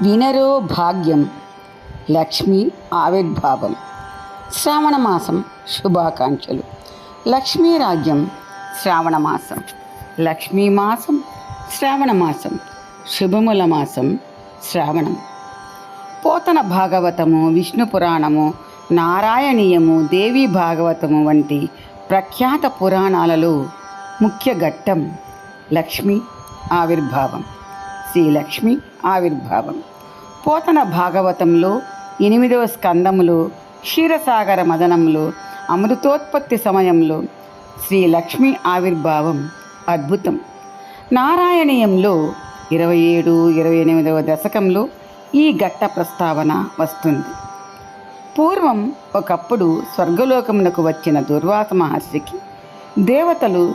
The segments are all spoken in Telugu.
వినరో భాగ్యం లక్ష్మీ ఆవిర్భావం. శ్రావణమాసం శుభాకాంక్షలు. లక్ష్మీ రాజ్యం శ్రావణమాసం, లక్ష్మీమాసం శ్రావణమాసం, శుభముల మాసం శ్రావణం. పోతన భాగవతము, విష్ణు పురాణము, నారాయణీయము, దేవీ భాగవతము వంటి ప్రఖ్యాత పురాణాలలో ముఖ్య ఘట్టం లక్ష్మీ ఆవిర్భావం. శ్రీలక్ష్మి ఆవిర్భావం. పోతన భాగవతంలో 8వ స్కందములో క్షీరసాగర మదనంలో అమృతోత్పత్తి సమయంలో శ్రీలక్ష్మి ఆవిర్భావం అద్భుతం. నారాయణీయంలో 27, 28వ దశకంలో ఈ ఘట్ట ప్రస్తావన వస్తుంది. పూర్వం ఒకప్పుడు స్వర్గలోకమునకు వచ్చిన దుర్వాస మహర్షికి దేవతలు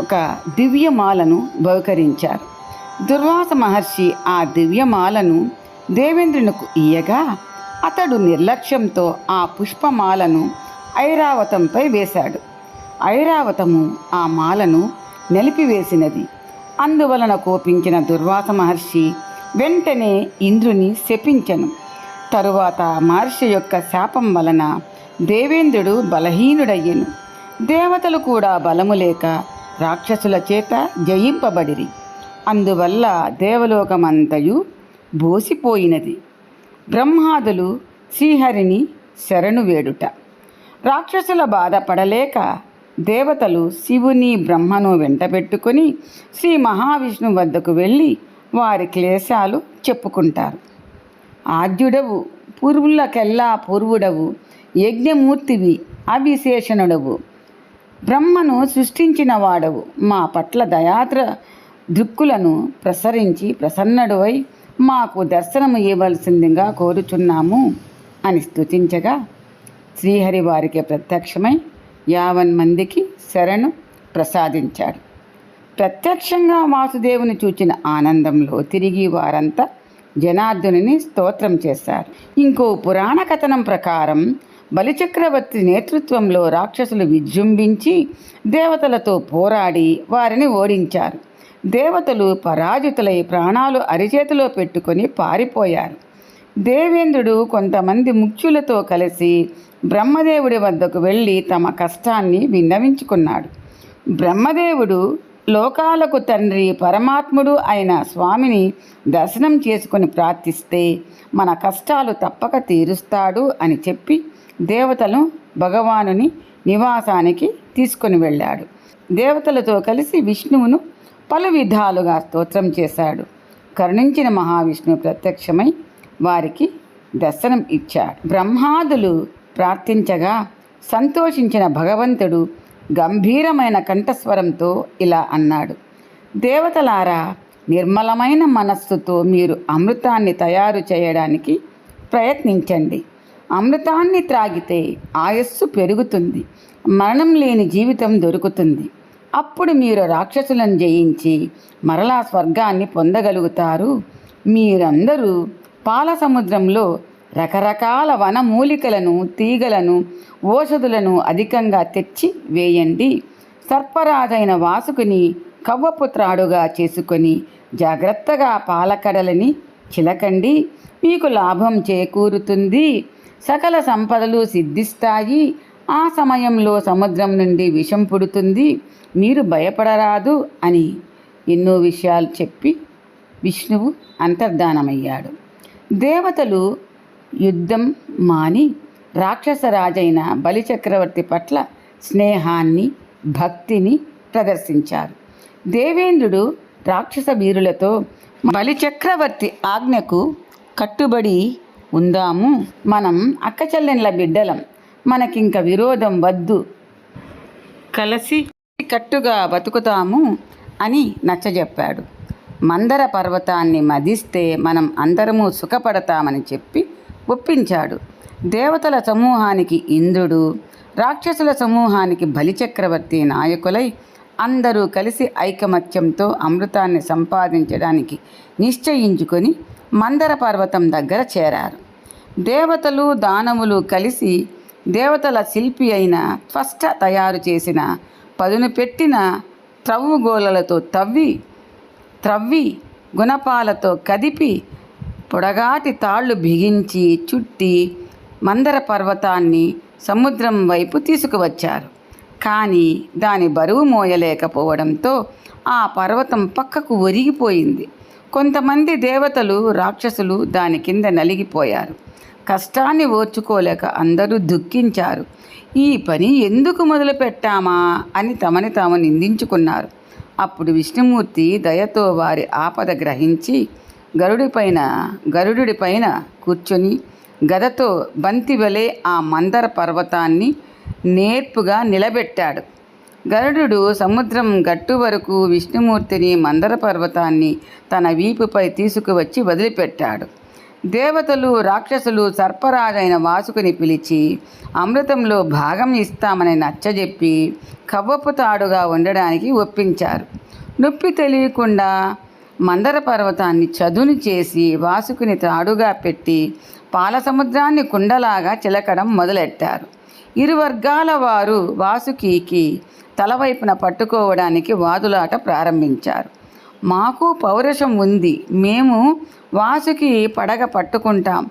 ఒక దివ్యమాలను బహుకరించారు. దుర్వాస మహర్షి ఆ దివ్యమాలను దేవేంద్రునికి ఇయ్యగా అతడు నిర్లక్ష్యంతో ఆ పుష్పమాలను ఐరావతంపై వేశాడు. ఐరావతము ఆ మాలను నిలిపివేసినది. అందువలన కోపించిన దుర్వాస మహర్షి వెంటనే ఇంద్రుని శపించెను. తరువాత మహర్షి యొక్క శాపం వలన దేవేంద్రుడు బలహీనుడయ్యెను. దేవతలు కూడా బలము లేక రాక్షసుల చేత జయింపబడిరి. అందువల్ల దేవలోకమంతయు బోసిపోయినది. బ్రహ్మాదులు శ్రీహరిని శరణు వేడుట. రాక్షసుల బాధపడలేక దేవతలు శివుని బ్రహ్మను వెంటబెట్టుకొని శ్రీ మహావిష్ణువు వద్దకు వెళ్ళి వారి క్లేశాలు చెప్పుకుంటారు. ఆద్యుడవు, పూర్వులకెల్లా పూర్వుడవు, యజ్ఞమూర్తివి, అవిశేషణుడవు, బ్రహ్మను సృష్టించిన వాడవు, మా పట్ల దయాద్ర దృక్కులను ప్రసరించి ప్రసన్నుడవై మాకు దర్శనము ఇవ్వవలసిందిగా కోరుచున్నాము అని స్తుతించగా శ్రీహరి వారికి ప్రత్యక్షమై 50 మందికి శరణు ప్రసాదించాడు. ప్రత్యక్షంగా వాసుదేవుని చూచిన ఆనందంలో తిరిగి వారంతా జనార్దుని స్తోత్రం చేశారు. ఇంకో పురాణ కథనం ప్రకారం బలిచక్రవర్తి నేతృత్వంలో రాక్షసులు విజృంభించి దేవతలతో పోరాడి వారిని ఓడించారు. దేవతలు పరాజితులై ప్రాణాలు అరిచేతిలో పెట్టుకొని పారిపోయారు. దేవేంద్రుడు కొంతమంది ముఖ్యులతో కలిసి బ్రహ్మదేవుడి వద్దకు వెళ్ళి తమ కష్టాన్ని విన్నవించుకున్నాడు. బ్రహ్మదేవుడు లోకాలకు తండ్రి పరమాత్ముడు అయిన స్వామిని దర్శనం చేసుకొని ప్రార్థిస్తే మన కష్టాలు తప్పక తీరుస్తాడు అని చెప్పి దేవతలను భగవానుని నివాసానికి తీసుకొని వెళ్ళాడు. దేవతలతో కలిసి విష్ణువును పలు విధాలుగా స్తోత్రం చేశాడు. కరుణించిన మహావిష్ణువు ప్రత్యక్షమై వారికి దర్శనం ఇచ్చాడు. బ్రహ్మాదులు ప్రార్థించగా సంతోషించిన భగవంతుడు గంభీరమైన కంఠస్వరంతో ఇలా అన్నాడు: దేవతలారా, నిర్మలమైన మనస్సుతో మీరు అమృతాన్ని తయారు చేయడానికి ప్రయత్నించండి. అమృతాన్ని త్రాగితే ఆయస్సు పెరుగుతుంది, మరణం లేని జీవితం దొరుకుతుంది. అప్పుడు మీరు రాక్షసులను జయించి మరలా స్వర్గాన్ని పొందగలుగుతారు. మీరందరూ పాల సముద్రంలో రకరకాల వనమూలికలను, తీగలను, ఓషధులను అధికంగా తెచ్చి వేయండి. సర్పరాజైన వాసుకుని కవ్వపుత్రాడుగా చేసుకొని జాగ్రత్తగా పాలకడలని చిలకండి. మీకు లాభం చేకూరుతుంది. సకల సంపదలు సిద్ధిస్తాయి. ఆ సమయంలో సముద్రం నుండి విషం పుడుతుంది. మీరు భయపడరాదు అని ఎన్నో విషయాలు చెప్పి విష్ణువు అంతర్ధానమయ్యాడు. దేవతలు యుద్ధం మాని రాక్షసరాజైన బలిచక్రవర్తి పట్ల స్నేహాన్ని, భక్తిని ప్రదర్శించారు. దేవేంద్రుడు రాక్షస వీరులతో బలిచక్రవర్తి ఆజ్ఞకు కట్టుబడి ఉందాము, మనం అక్కచెల్లెన్ల బిడ్డలం, మనకింక విరోధం వద్దు, కలిసి కట్టుగా బతుకుతాము అని నచ్చజెప్పాడు. మందర పర్వతాన్ని మదిస్తే మనం అందరము సుఖపడతామని చెప్పి ఒప్పించాడు. దేవతల సమూహానికి ఇంద్రుడు, రాక్షసుల సమూహానికి బలిచక్రవర్తి నాయకులై అందరూ కలిసి ఐకమత్యంతో అమృతాన్ని సంపాదించడానికి నిశ్చయించుకొని మందర పర్వతం దగ్గర చేరారు. దేవతలు, దానవులు కలిసి దేవతల శిల్పి అయిన త్వష్ట తయారు చేసిన పదును పెట్టిన త్రవ్వుగోలలతో త్రవ్వి గుణపాలతో కదిపి పొడగాటి తాళ్ళు బిగించి చుట్టి మందర పర్వతాన్ని సముద్రం వైపు తీసుకువచ్చారు. కానీ దాని బరువు మోయలేకపోవడంతో ఆ పర్వతం పక్కకు ఒరిగిపోయింది. కొంతమంది దేవతలు, రాక్షసులు దాని కింద నలిగిపోయారు. కష్టాన్ని ఓర్చుకోలేక అందరూ దుఃఖించారు. ఈ పని ఎందుకు మొదలుపెట్టామా అని తమని తాము నిందించుకున్నారు. అప్పుడు విష్ణుమూర్తి దయతో వారి ఆపద గ్రహించి గరుడుడిపైన కూర్చొని గదతో బంతివలే ఆ మందర పర్వతాన్ని నేర్పుగా నిలబెట్టాడు. గరుడు సముద్రం గట్టు వరకు విష్ణుమూర్తిని, మందర పర్వతాన్ని తన వీపుపై తీసుకువచ్చి వదిలిపెట్టాడు. దేవతలు, రాక్షసులు సర్పరాజైన వాసుకుని పిలిచి అమృతంలో భాగం ఇస్తామని నచ్చజెప్పి కవ్వపు తాడుగా ఉండడానికి ఒప్పించారు. నొప్పి తెలియకుండా మందర పర్వతాన్ని చదును చేసి వాసుకుని తాడుగా పెట్టి పాల సముద్రాన్ని కుండలాగా చిలకడం మొదలెట్టారు. ఇరు వర్గాల వారు వాసుకి తలవైపున పట్టుకోవడానికి వాదులాట ప్రారంభించారు. మాకు పౌరుషం ఉంది, మేము వాసుకి పడగ పట్టుకుంటాం,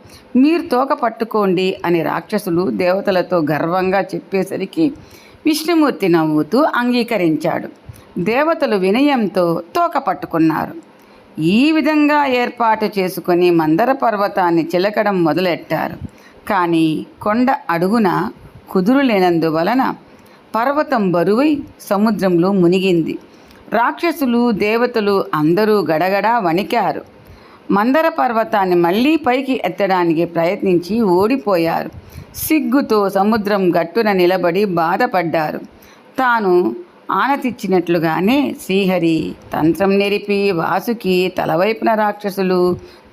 మీరు తోక పట్టుకోండి అని రాక్షసులు దేవతలతో గర్వంగా చెప్పేసరికి విష్ణుమూర్తి నవ్వుతూ అంగీకరించాడు. దేవతలు వినయంతో తోక పట్టుకున్నారు. ఈ విధంగా ఏర్పాటు చేసుకొని మందర పర్వతాన్ని చిలకడం మొదలెట్టారు. కానీ కొండ అడుగున కుదురు లేనందువలన పర్వతం బరువై సముద్రంలో మునిగింది. రాక్షసులు, దేవతలు అందరూ గడగడా వణికారు. మందర పర్వతాన్ని మళ్ళీ పైకి ఎత్తడానికి ప్రయత్నించి ఓడిపోయారు. సిగ్గుతో సముద్రం గట్టున నిలబడి బాధపడ్డారు. తాను ఆనతిచ్చినట్లుగానే శ్రీహరి తంత్రం నెరిపి వాసుకి తలవైపున రాక్షసులు,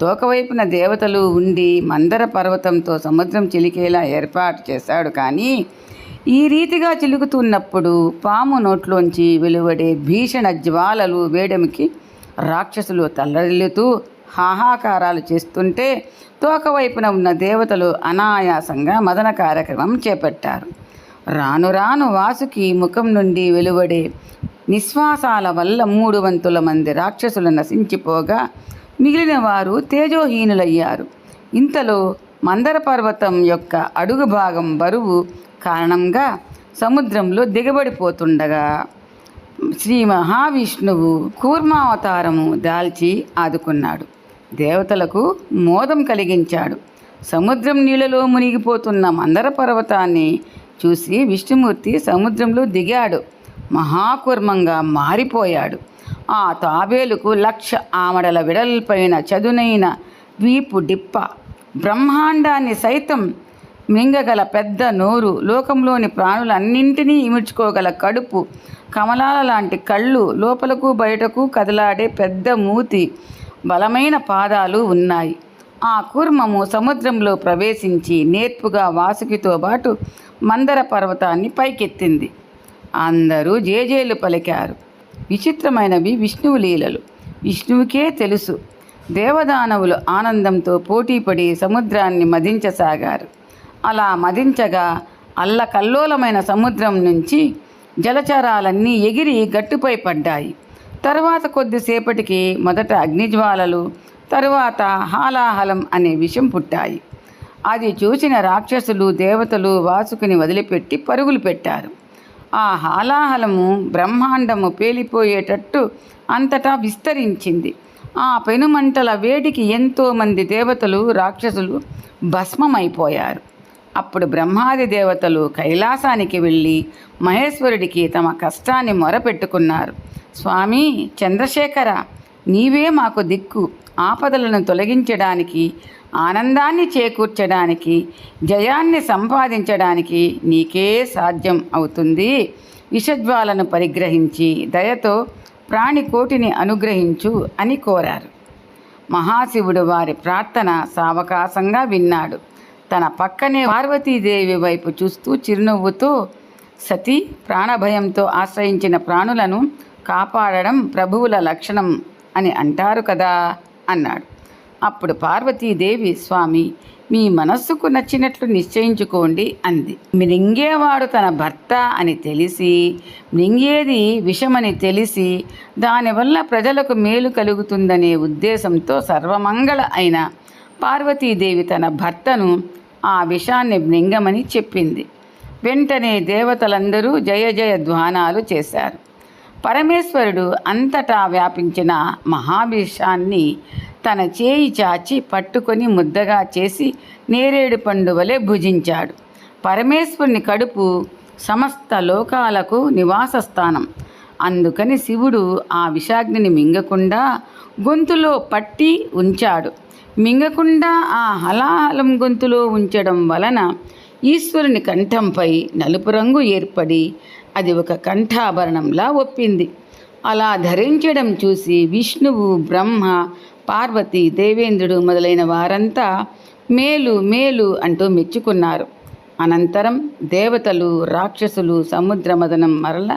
తోకవైపున దేవతలు ఉండి మందర పర్వతంతో సముద్రం చిలికేలా ఏర్పాటు చేశాడు. కానీ ఈ రీతిగా చిలుకుతున్నప్పుడు పాము నోట్లోంచి వెలువడే భీషణ జ్వాలలు వేడమికి రాక్షసులు తల్లడిల్లుతూ హాహాకారాలు చేస్తుంటే తోకవైపున ఉన్న దేవతలు అనాయాసంగా మదన కార్యక్రమం చేపట్టారు. రాను రాను వాసుకి ముఖం నుండి వెలువడే నిశ్వాసాల వల్ల 3 మంది రాక్షసులు నశించిపోగా మిగిలిన వారు తేజోహీనులయ్యారు. ఇంతలో మందర పర్వతం యొక్క అడుగు భాగం బరువు కారణంగా సముద్రంలో దిగబడిపోతుండగా శ్రీ మహావిష్ణువు కూర్మావతారము దాల్చి ఆదుకున్నాడు. దేవతలకు మోదం కలిగించాడు. సముద్రం నీళ్ళలో మునిగిపోతున్న మందర పర్వతాన్ని చూసి విష్ణుమూర్తి సముద్రంలో దిగాడు. మహాకూర్మంగా మారిపోయాడు. ఆ తాబేలుకు 1,00,000 ఆమడల వెడల్పైన చదునైన వీపు డిప్ప, బ్రహ్మాండాన్ని సైతం మింగగల పెద్ద నోరు, లోకంలోని ప్రాణులన్నింటినీ ఇముడ్చుకోగల కడుపు, కమలాల లాంటి కళ్ళు, లోపలకు బయటకు కదలాడే పెద్ద మూతి, బలమైన పాదాలు ఉన్నాయి. ఆ కూర్మము సముద్రంలో ప్రవేశించి నేర్పుగా వాసుకితో పాటు మందర పర్వతాన్ని పైకెత్తింది. అందరూ జేజేలు పలికారు. విచిత్రమైనవి విష్ణువు లీలలు. విష్ణువుకే తెలుసు. దేవదానవులు ఆనందంతో పోటీపడి సముద్రాన్ని మదించసాగారు. అలా మదించగా అల్లకల్లోలమైన సముద్రం నుంచి జలచరాలన్నీ ఎగిరి గట్టుపై పడ్డాయి. తరువాత కొద్దిసేపటికి మొదట అగ్నిజ్వాలలు, తరువాత హాలాహలం అనే విషం పుట్టాయి. అది చూసిన రాక్షసులు, దేవతలు వాసుకుని వదిలిపెట్టి పరుగులు పెట్టారు. ఆ హాలాహలము బ్రహ్మాండము పేలిపోయేటట్టు అంతటా విస్తరించింది. ఆ పెనుమంటల వేడికి ఎంతోమంది దేవతలు, రాక్షసులు భస్మమైపోయారు. అప్పుడు బ్రహ్మాది దేవతలు కైలాసానికి వెళ్ళి మహేశ్వరుడికి తమ కష్టాన్ని మొరపెట్టుకున్నారు. స్వామి చంద్రశేఖర, నీవే మాకు దిక్కు. ఆపదలను తొలగించడానికి, ఆనందాన్ని చేకూర్చడానికి, జయాన్ని సంపాదించడానికి నీకే సాధ్యం అవుతుంది. విషజ్వాలను పరిగ్రహించి దయతో ప్రాణికోటిని అనుగ్రహించు అని కోరారు. మహాశివుడు వారి ప్రార్థన సావకాశంగా విన్నాడు. తన పక్కనే పార్వతీదేవి వైపు చూస్తూ చిరునవ్వుతో, సతీ, ప్రాణభయంతో ఆశ్రయించిన ప్రాణులను కాపాడడం ప్రభువుల లక్షణం అని అంటారు కదా అన్నాడు. అప్పుడు పార్వతీదేవి, స్వామి, మీ మనస్సుకు నచ్చినట్లు నిశ్చయించుకోండి అంది. మృంగేవాడు తన భర్త అని తెలిసి, మృంగేది విషమని తెలిసి, దానివల్ల ప్రజలకు మేలు కలుగుతుందనే ఉద్దేశంతో సర్వమంగళ అయిన పార్వతీదేవి తన భర్తను ఆ విషాన్ని మృంగమని చెప్పింది. వెంటనే దేవతలందరూ జయ జయ ధ్వానాలు చేశారు. పరమేశ్వరుడు అంతటా వ్యాపించిన మహావిషాన్ని తన చేయి చాచి పట్టుకొని ముద్దగా చేసి నేరేడు పండు వలె భుజించాడు. పరమేశ్వరుని కడుపు సమస్త లోకాలకు నివాస స్థానం. అందుకని శివుడు ఆ విషాగ్నిని మింగకుండా గొంతులో పట్టి ఉంచాడు. మింగకుండా ఆ హలాహలం గొంతులో ఉంచడం వలన ఈశ్వరుని కంఠంపై నలుపు రంగు ఏర్పడి అది ఒక కంఠాభరణంలా ఒప్పింది. అలా ధరించడం చూసి విష్ణువు, బ్రహ్మ, పార్వతి, దేవేంద్రుడు మొదలైన వారంతా మేలు మేలు అంటూ మెచ్చుకున్నారు. అనంతరం దేవతలు, రాక్షసులు సముద్రమదనం మరల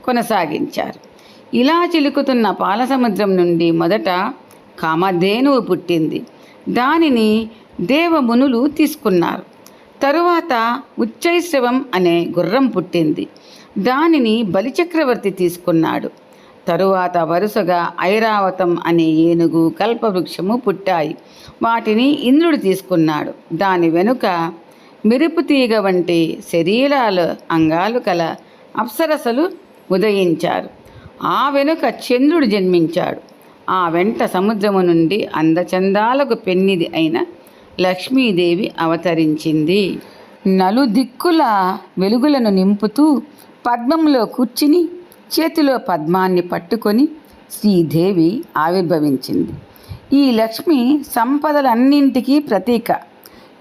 కొనసాగించారు. ఇలా చిలుకుతున్న పాలసముద్రం నుండి మొదట కామధేనువు పుట్టింది. దానిని దేవమునులు తీసుకున్నారు. తరువాత ఉచ్చైశ్రవం అనే గుర్రం పుట్టింది. దానిని బలిచక్రవర్తి తీసుకున్నాడు. తరువాత వరుసగా ఐరావతం అనే ఏనుగు, కల్పవృక్షము పుట్టాయి. వాటిని ఇంద్రుడు తీసుకున్నాడు. దాని వెనుక మెరుపు తీగ వంటి శరీరాలు అంగాలు కల అప్సరసలు ఉదయించారు. ఆ వెనుక చంద్రుడు జన్మించాడు. ఆ వెంట సముద్రము నుండి అందచందాలకు పెన్నిది అయిన లక్ష్మీదేవి అవతరించింది. నలుదిక్కుల వెలుగులను నింపుతూ పద్మంలో కూర్చుని చేతిలో పద్మాన్ని పట్టుకొని శ్రీదేవి ఆవిర్భవించింది. ఈ లక్ష్మి సంపదలన్నింటికీ ప్రతీక.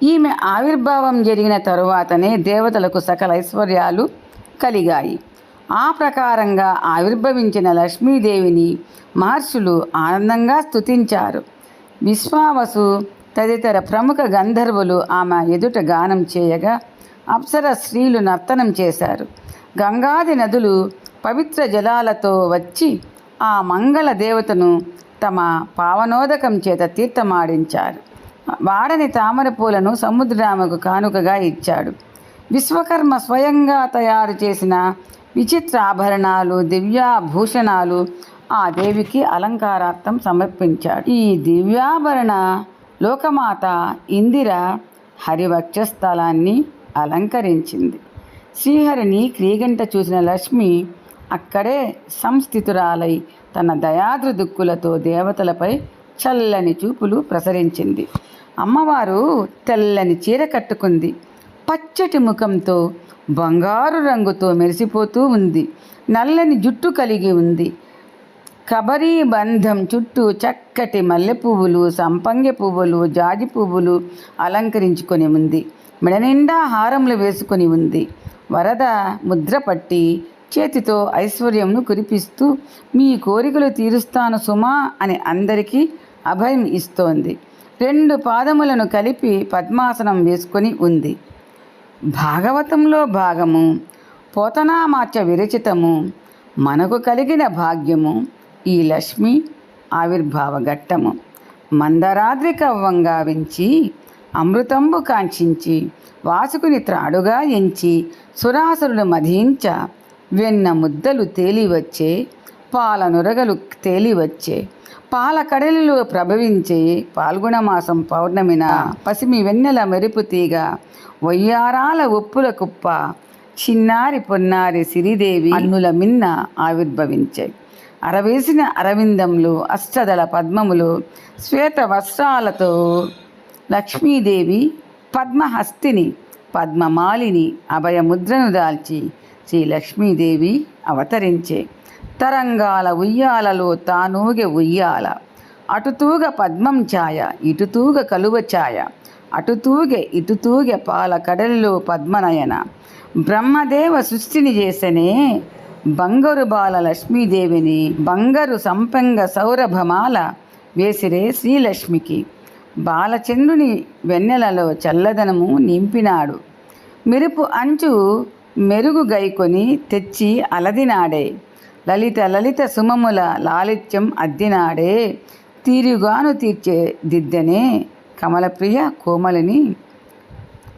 ఈమె ఆవిర్భావం జరిగిన తరువాతనే దేవతలకు సకల ఐశ్వర్యాలు కలిగాయి. ఆ ప్రకారంగా ఆవిర్భవించిన లక్ష్మీదేవిని మహర్షులు ఆనందంగా స్తుతించారు. విశ్వావసు తదితర ప్రముఖ గంధర్వులు ఆమె ఎదుట గానం చేయగా అప్సర స్త్రీలు నర్తనం చేశారు. గంగాది నదులు పవిత్ర జలాలతో వచ్చి ఆ మంగళ దేవతను తమ పావనోదకం చేత తీర్థమాడించారు. వాడని తామర పూలను సముద్రామకు కానుకగా ఇచ్చాడు. విశ్వకర్మ స్వయంగా తయారు చేసిన విచిత్ర ఆభరణాలు, దివ్యాభూషణాలు ఆ దేవికి అలంకారార్థం సమర్పించాడు. ఈ దివ్యాభరణ లోకమాత ఇందిర హరివక్షస్థలాన్ని అలంకరించింది. శ్రీహరిని క్రీగంట చూసిన లక్ష్మి అక్కడే సంస్థితురాలై తన దయాదృదుక్కులతో దేవతలపై చల్లని చూపులు ప్రసరించింది. అమ్మవారు తెల్లని చీర కట్టుకుంది. పచ్చటి ముఖంతో బంగారు రంగుతో మెరిసిపోతూ ఉంది. నల్లని జుట్టు కలిగి ఉంది. కబరీ బంధం చుట్టూ చక్కటి మల్లె పువ్వులు, సంపంగి పువ్వులు, జాజి పువ్వులు అలంకరించుకొని ఉంది. మెడ నిండా హారములు వేసుకొని ఉంది. వరద ముద్ర పట్టి చేతితో ఐశ్వర్యంను కురిపిస్తూ మీ కోరికలు తీరుస్తాను సుమా అని అందరికీ అభయం ఇస్తోంది. 2 పాదములను కలిపి పద్మాసనం వేసుకొని ఉంది. భాగవతంలో భాగము, పోతనామాత్య విరచితము మనకు కలిగిన భాగ్యము ఈ లక్ష్మి ఆవిర్భావ ఘట్టము. మందరాద్రి కవ్వంగా వెంచి అమృతంబు కాంక్షించి వాసుకుని త్రాడుగా ఎంచి సురాసురులు మధించ వెన్న ముద్దలు తేలివచ్చే పాల నురగలు తేలివచ్చే పాల కడలిలో ప్రభవించే పాల్గొనమాసం పౌర్ణమిన పసిమి వెన్నెల మెరుపు తీగ వయ్యారాల ఉప్పుల కుప్ప చిన్నారి పొన్నారి సిరిదేవి అన్నుల మిన్న ఆవిర్భవించాయి. అరవేసిన అరవిందములు, అష్టదళ పద్మములు, శ్వేత వస్త్రాలతో లక్ష్మీదేవి పద్మహస్తిని, పద్మమాలిని అభయముద్రను దాల్చి శ్రీ లక్ష్మీదేవి అవతరించే. తరంగాల ఉయ్యాలలో తానూగె ఉయ్యాల, అటుతూగ పద్మం ఛాయ, ఇటుతూగ కలువ ఛాయ, అటుతూగె ఇటుతూగె పాల కడలిలో పద్మనయన. బ్రహ్మదేవ సృష్టిని చేసనే బంగారు బాల లక్ష్మీదేవిని, బంగారు సంపంగ సౌరభమాల వేసిరే శ్రీలక్ష్మికి. బాలచంద్రుని వెన్నెలలో చల్లదనము నింపినాడు. మెరుపు అంచు మెరుగు గైకొని తెచ్చి అలదినాడే. లలిత లలిత సుమముల లాలిత్యం అద్దినాడే. తీరుగాను తీర్చే దిద్దనే కమలప్రియ కోమలిని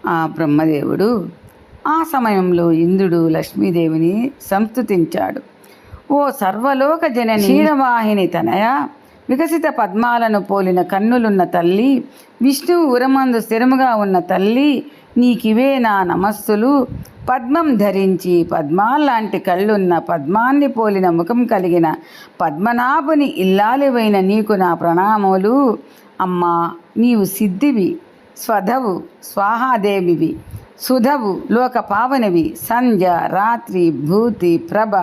ఆ బ్రహ్మదేవుడు. ఆ సమయంలో ఇంద్రుడు లక్ష్మీదేవిని సంస్తుతించాడు. ఓ సర్వలోక జనని క్షీరవాహిని తనయ, వికసిత పద్మాలను పోలిన కన్నులున్న తల్లి, విష్ణువు ఉరమందు స్థిరముగా ఉన్న తల్లి, నీకివే నా నమస్సులు. పద్మం ధరించి పద్మాల్లాంటి కళ్ళున్న, పద్మాన్ని పోలిన ముఖం కలిగిన పద్మనాభుని ఇల్లాలివైన నీకు నా ప్రణామములు. అమ్మా, నీవు సిద్ధివి, స్వధవు, స్వాహాదేవివి, సుధవు, లోకపావనివి, సంధ్య, రాత్రి, భూతి, ప్రభ,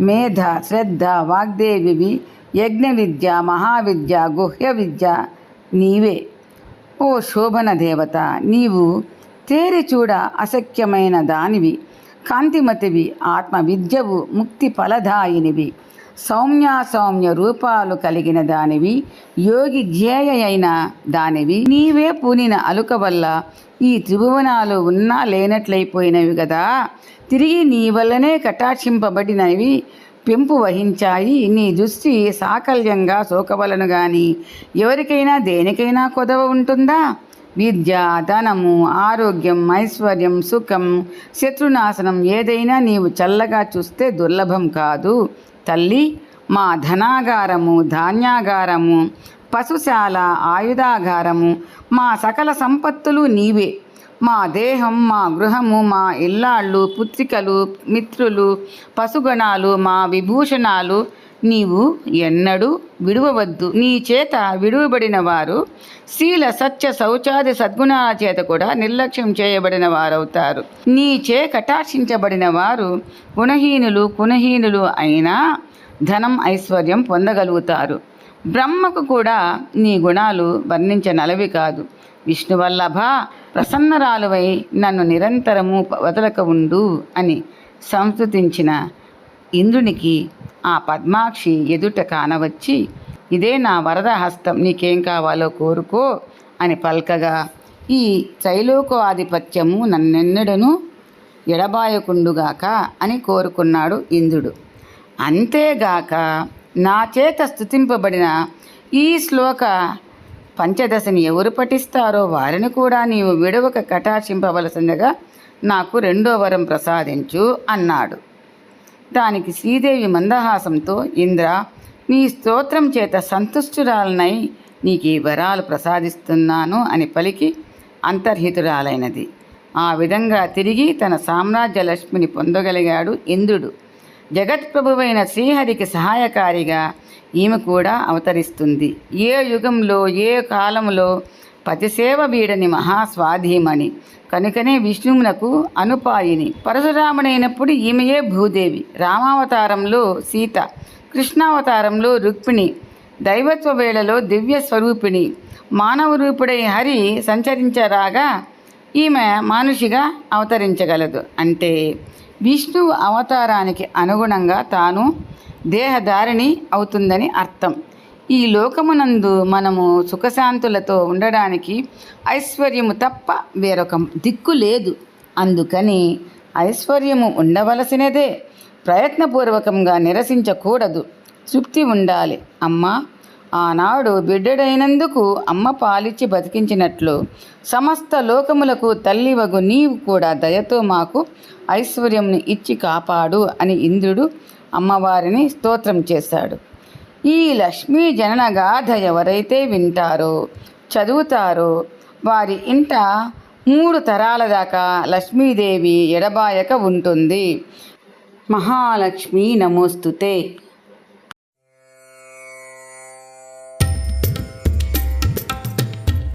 మేధ, శ్రద్ధ, వాగ్దేవివి, యజ్ఞ విద్య, మహావిద్య, గుహ్య విద్య నీవే. ఓ శోభన దేవత, నీవు తేరి చూడ అశక్యమైన దానివి, కాంతిమతివి, ఆత్మ విద్యవు, ముక్తి ఫలదాయినివి, సౌమ్య రూపాలు కలిగిన దానివి, యోగి ధ్యేయ అయిన దానివి. నీవే పూనిన అలుక వల్ల ఈ త్రిభువనాలు ఉన్నా లేనట్లయిపోయినవి కదా. తిరిగి నీ వల్లనే కటాక్షింపబడినవి పెంపు వహించాయి. నీ దృష్టి సాకల్యంగా సోకవలను గాని ఎవరికైనా దేనికైనా కొదవ ఉంటుందా? విద్య, ధనము, ఆరోగ్యం, ఐశ్వర్యం, సుఖం, శత్రునాశనం ఏదైనా నీవు చల్లగా చూస్తే దుర్లభం కాదు. తల్లి, మా ధనాగారము, ధాన్యాగారము, పశుశాల, ఆయుధాగారము, మా సకల సంపత్తులు నీవే. మా దేహం, మా గృహము, మా ఇల్లాళ్ళు, పుత్రికలు, మిత్రులు, పశుగణాలు, మా విభూషణాలు నీవు ఎన్నడూ విడువవద్దు. నీ చేత విడువబడిన వారు శీల, సత్య, శౌచాది సద్గుణాల చేత కూడా నిర్లక్ష్యం చేయబడిన వారవుతారు. నీచే కటాక్షించబడిన వారు గుణహీనులు, కుణహీనులు అయినా ధనం, ఐశ్వర్యం పొందగలుగుతారు. బ్రహ్మకు కూడా నీ గుణాలు వర్ణించనలవి కాదు. విష్ణువల్లభ, ప్రసన్నరాలువై నన్ను నిరంతరము వదలక ఉండు అని సంస్తుతించిన ఇంద్రునికి ఆ పద్మాక్షి ఎదుట కానవచ్చి, ఇదే నా వరద హస్తం, నీకేం కావాలో కోరుకో అని పల్కగా, ఈ త్రైలోకాధిపత్యము నన్నెన్నడను ఎడబాయకుండుగాక అని కోరుకున్నాడు ఇంద్రుడు. అంతేగాక నా చేత స్తుతింపబడిన ఈ శ్లోక పంచదశని ఎవరు పఠిస్తారో వారిని కూడా నీవు విడవక కటాక్షింపవలసిందిగా నాకు 2వ వరం ప్రసాదించు అన్నాడు. దానికి శ్రీదేవి మందహాసంతో, ఇంద్ర, నీ స్తోత్రం చేత సంతుష్టురాలనై నీకు ఈ వరాలు ప్రసాదిస్తున్నాను అని పలికి అంతర్హితురాలైనది. ఆ విధంగా తిరిగి తన సామ్రాజ్య లక్ష్మిని పొందగలిగాడు ఇంద్రుడు. జగత్ప్రభువైన శ్రీహరికి సహాయకారిగా ఈమె కూడా అవతరిస్తుంది. ఏ యుగంలో, ఏ కాలంలో పతిసేవ వీడని మహాస్వాధీమణి కనుకనే విష్ణువునకు అనుపాయిని. పరశురాముడైనప్పుడు ఈమెయే భూదేవి, రామావతారంలో సీత, కృష్ణావతారంలో రుక్మిణి, దైవత్వ వేళలో దివ్య స్వరూపిణి. మానవ రూపుడై హరి సంచరించరాగా ఈమె మానుషిగా అవతరించగలదు. అంటే విష్ణువు అవతారానికి అనుగుణంగా తాను దేహధారిణి అవుతుందని అర్థం. ఈ లోకమునందు మనము సుఖశాంతులతో ఉండడానికి ఐశ్వర్యము తప్ప వేరొక దిక్కు లేదు. అందుకని ఐశ్వర్యము ఉండవలసినదే, ప్రయత్నపూర్వకంగా నిరసించకూడదు. తృప్తి ఉండాలి. అమ్మ, ఆనాడు బిడ్డడైనందుకు అమ్మ పాలిచ్చి బతికించినట్లు సమస్త లోకములకు తల్లివగు నీవు కూడా దయతో మాకు ఐశ్వర్యంని ఇచ్చి కాపాడు అని ఇంద్రుడు అమ్మవారిని స్తోత్రం చేశాడు. ఈ లక్ష్మీ జనన గాథ ఎవరైతే వింటారో, చదువుతారో వారి ఇంట 3 తరాల దాకా లక్ష్మీదేవి ఎడబాయక ఉంటుంది. మహాలక్ష్మీ నమోస్తుతే.